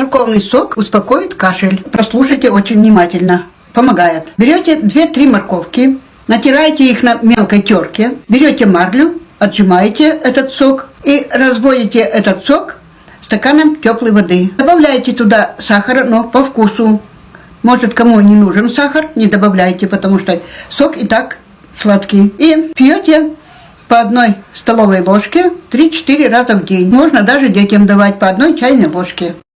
Морковный сок успокоит кашель. Прослушайте очень внимательно. Помогает. Берете 2-3 морковки, натираете их на мелкой терке, берете марлю, отжимаете этот сок и разводите этот сок стаканом теплой воды. Добавляете туда сахара, но по вкусу. Может, кому не нужен сахар, не добавляйте, потому что сок и так сладкий. И пьете по 1 столовой ложке 3-4 раза в день. Можно даже детям давать по 1 чайной ложке.